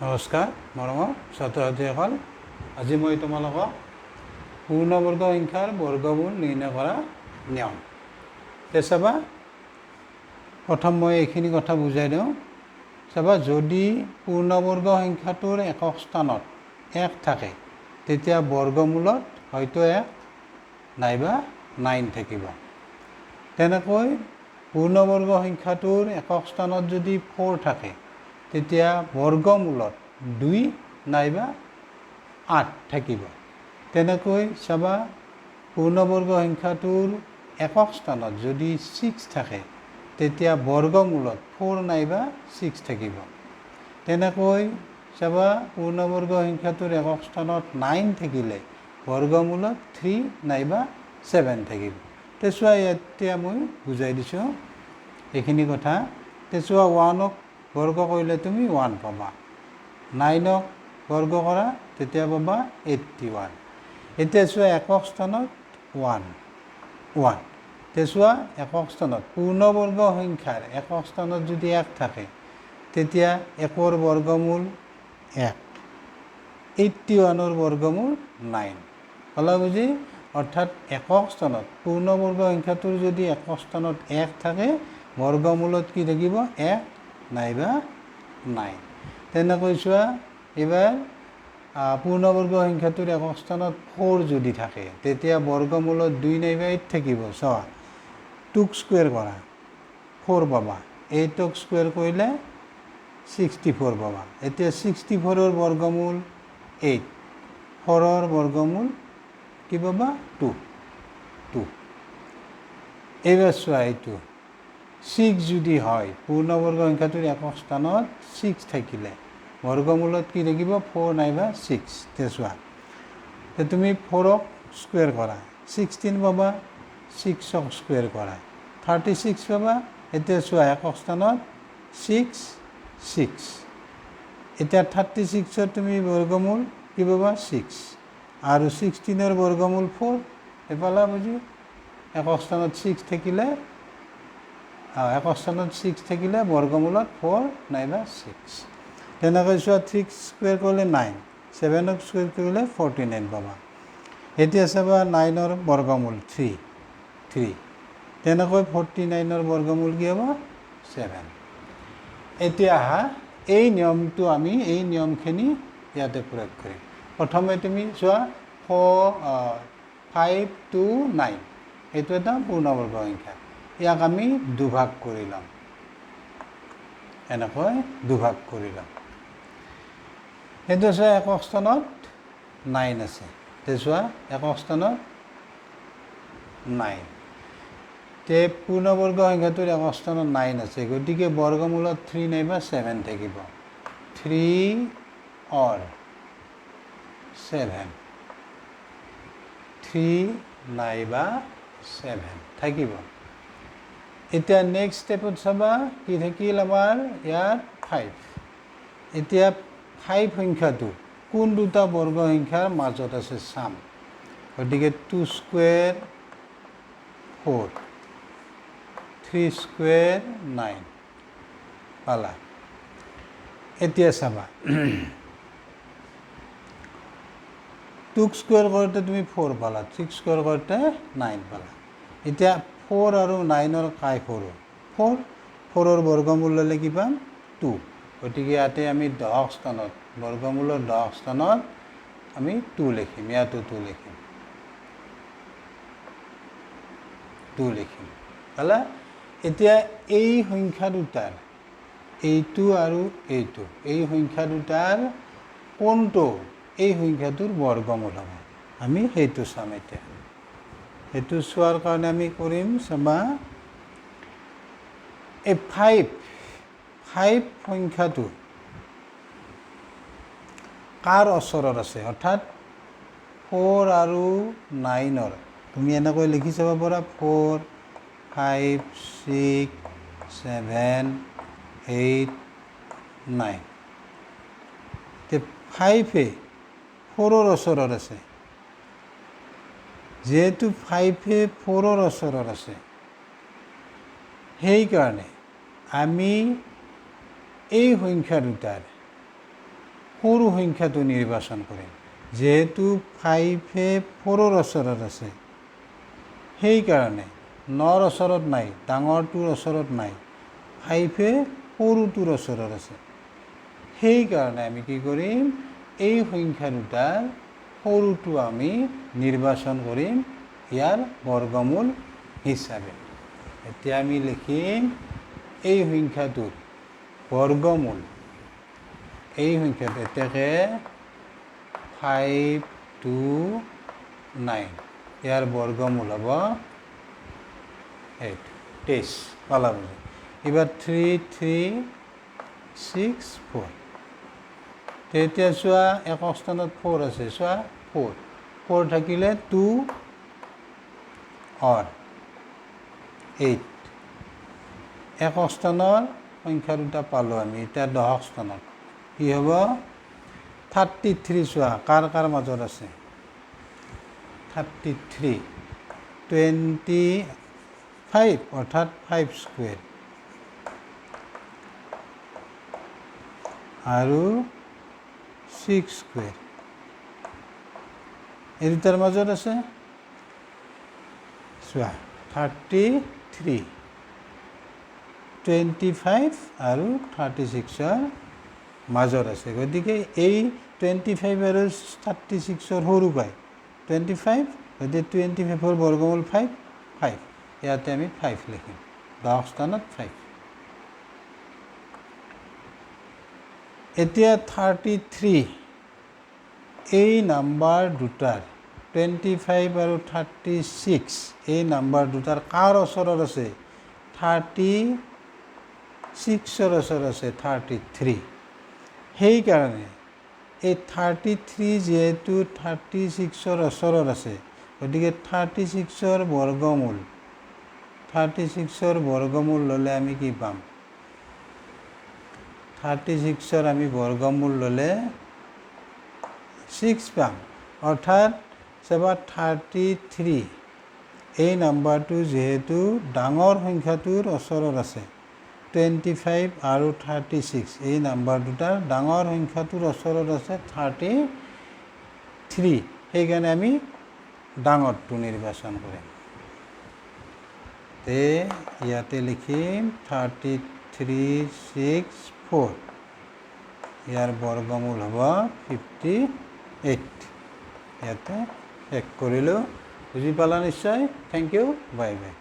নমস্কাৰ মৰমৰ ছাত্ৰ ছাত্ৰীসকল, আজি মই তোমালোকক পূৰ্ণবৰ্গ সংখ্যাৰ বৰ্গমূল নিৰ্ণয় কৰা নিয়ম চাবা। প্ৰথম মই এইখিনি কথা বুজাই দিওঁ। চাবা, যদি পূৰ্ণবৰ্গ সংখ্যাটোৰ একক স্থানত 1 থাকে তেতিয়া বৰ্গমূলত হয়তো 1 নাইবা 9 থাকিব। তেনেকৈ পূৰ্ণবৰ্গ সংখ্যাটোৰ একক স্থানত যদি 4 থাকে তেতিয়া বৰ্গমূলত 2 নাইবা 8 থাকিব। তেনেকৈ চাবা, পূৰ্ণবৰ্গ সংখ্যাটোৰ একক স্থানত যদি 6 থাকে তেতিয়া বৰ্গমূলত 4 নাইবা 6 থাকিব। তেনেকৈ চাবা, পূৰ্ণবৰ্গ সংখ্যাটোৰ একক স্থানত 9 থাকিলে বৰ্গমূলত 3 নাইবা 7 থাকিব। চোৱা, এতিয়া মই বুজাই দিছোঁ এইখিনি কথা। চোৱা, 1ক বৰ্গ কৰিলে তুমি 1 পাবা, 9ক বৰ্গ কৰা তেতিয়া পাবা 81। এতিয়া চোৱা, একক স্থানত 1 চোৱা, একক স্থানত পূৰ্ণবৰ্গ সংখ্যাৰ একক স্থানত যদি 1 থাকে তেতিয়া 1ৰ বৰ্গমূল 1, 81ৰ বৰ্গমূল 9। ক'লা বুজি? অৰ্থাৎ একক স্থানত পূৰ্ণবৰ্গ সংখ্যাটোৰ যদি একক স্থানত 1 থাকে বৰ্গমূলত কি থাকিব? 1 নাইবা 9। তেনেকৈ চোৱা, এইবাৰ পূৰ্ণবৰ্গ সংখ্যাটোৰ একক স্থানত 4 যদি থাকে তেতিয়া বৰ্গমূলত 2 নাইবা 8 থাকিব। চোৱা, 2ক স্কুৱেৰ কৰা 4 পাবা, 8ক স্কুৱেৰ কৰিলে 64 পাবা। এতিয়া 64ৰ বৰ্গমূল 8, 4ৰ বৰ্গমূল কি পাবা? 2। এইবাৰ চোৱা, এইটো 6 যদি হয়, পূৰ্ণবৰ্গ সংখ্যাটোৰ একক স্থানত 6 থাকিলে বৰ্গমূলত কি থাকিব? 4 নাইবা 6। চোৱা, তুমি 4ক স্কুৱেৰ কৰা 16 পাবা, 6ক স্কুৱেৰ কৰা 36 পাবা। এতিয়া চোৱা, একক স্থানত 6। এতিয়া 36ৰ তুমি বৰ্গমূল কি পাবা? 6 আৰু 16ৰ বৰ্গমূল 4। এফালা বুজি? একক স্থানত 6 থাকিলে বৰ্গমূলত 4 নাইবা 6। তেনেকৈ চোৱা, 3ক স্কুৱেৰ কৰিলে 9, 7ক স্কুৱেৰ কৰিলে 49 পাবা। এতিয়া চাবা, 9ৰ বৰ্গমূল 3। তেনেকৈ 49ৰ বৰ্গমূল কি হ'ব? 7। এতিয়া এই নিয়মখিনি ইয়াতে প্ৰয়োগ কৰিম। প্ৰথমে তুমি চোৱা, 5 to 9 এইটো এটা পূৰ্ণবৰ্গ সংখ্যা। ইয়াক আমি দুভাগ কৰি ল'ম, এনেকৈ দুভাগ কৰি ল'ম। সেইটো চোৱা, একক স্থানত 9 আছে। চোৱা, একক স্থানত 9 পূৰ্ণবৰ্গ সংখ্যাটোৰ একক স্থানত 9 আছে, গতিকে বৰ্গমূলত 3 নাইবা 7 থাকিব। 3 or 7, 3 নাইবা 7 থাকিব। এতিয়া নেক্সট ষ্টেপত চাবা, কি থাকিল আমাৰ ইয়াত? 5। এতিয়া 5 সংখ্যাটো কোন দুটা বৰ্গ সংখ্যাৰ মাজত আছে চাম। গতিকে 2 স্কুৱেৰ 4, 3 স্কুৱেৰ 9 পালা। এতিয়া চাবা, 2ক স্কুৱেৰ কৰোঁতে তুমি 4 পালা, 3 স্কুৱেৰ কৰোঁতে 9 পালা। এতিয়া 4 আৰু 9ৰ কাই সৰু? 4ৰ বৰ্গমূল ল'লে কি পাম? 2। গতিকে ইয়াতে আমি 10ক স্থানত, বৰ্গমূলৰ 10ক স্থানত আমি 2 লিখিম। ইয়াতো 2 লিখিম। পালা? এতিয়া এই সংখ্যা দুটাৰ, এইটো আৰু এইটো, এই সংখ্যা দুটাৰ কোনটো এই সংখ্যাটোৰ বৰ্গমূল হ'ব আমি সেইটো চাম। এতিয়া সেইটো চোৱাৰ কাৰণে আমি কৰিম, চাবা, এই 5 সংখ্যাটো কাৰ ওচৰত আছে? অৰ্থাৎ 4 আৰু 9ৰ তুমি এনেকৈ লিখি চাব পাৰা, 4, 5, 6, 7, 8, 9। 5 4ৰ ওচৰত আছে। যিহেতু 5 4ৰ ওচৰত আছে, সেইকাৰণে আমি এই সংখ্যা দুটাৰ সৰু সংখ্যাটো নিৰ্বাচন কৰিম। যেহেতু 5-এ 4-ৰ ওচৰত আছে, সেইকাৰণে 9-ৰ ওচৰত নাই, ডাঙৰটোৰ ওচৰত নাই, 5-এ সৰুটোৰ ওচৰত আছে। সেইকাৰণে আমি কি কৰিম, এই সংখ্যা দুটাৰ সৰুটো আমি নিৰ্বাচন কৰিম ইয়াৰ বৰ্গমূল হিচাপে। এতিয়া আমি লিখিম এই সংখ্যাটোৰ বৰ্গমূল, এই সংখ্যাটো এতেকে 5 2 9, ইয়াৰ বৰ্গমূল হ'ব 8, 23 পালা বুজি। এবাৰ 3 3 6 4, তেতিয়া চোৱা একক স্থানত 4 আছে, চোৱা 4 থাকিলে 2 or 8, একক স্থানৰ সংখ্যা দুটা পালোঁ আমি। এতিয়া দশক স্থানত কি হ'ব, 33 চোৱা কাৰ কাৰ মাজত আছে, 33 25 অৰ্থাৎ 5 স্কুৱেৰ আৰু 6 স্কুৱেৰ, এই দুটাৰ মাজত আছে চোৱা 33 25 আৰু 36-ৰ মাজত আছে। গতিকে এই 25 আৰু 36-ৰ সৰু পায় 25, গতিকে 25-ৰ বৰ্গমূল 5, ইয়াতে আমি 5 লিখিম, দশক স্থানত 5। এতিয়া 33 এই নাম্বাৰ দুটাৰ 25 আৰু 36 এই নাম্বাৰ দুটাৰ কাৰ ওচৰত আছে, 36-ৰ ওচৰত আছে 33। সেইকাৰণে এই 33 যেহেতু 36-ৰ ওচৰত আছে, গতিকে 36-ৰ বৰ্গমূল, 36-ৰ বৰ্গমূল ল'লে আমি কি পাম, 36-ৰ আমি বৰ্গমূল ল'লে 6 পাম। অৰ্থাৎ চাবা 33 এই নাম্বাৰটো যেহেতু ডাঙৰ সংখ্যাটোৰ ওচৰত আছে, 25 আৰু 36 এই নাম্বাৰ দুটাৰ ডাঙৰ সংখ্যাটোৰ ওচৰত আছে 33, সেইকাৰণে আমি ডাঙৰটো নিৰ্বাচন কৰিম। তে ইয়াতে লিখিম 33 6 4, ইয়াৰ বৰ্গমূল হ'ব 58। ইয়াতে শেষ কৰিলোঁ। বুজি পালা নিশ্চয়। Thank you, bye by.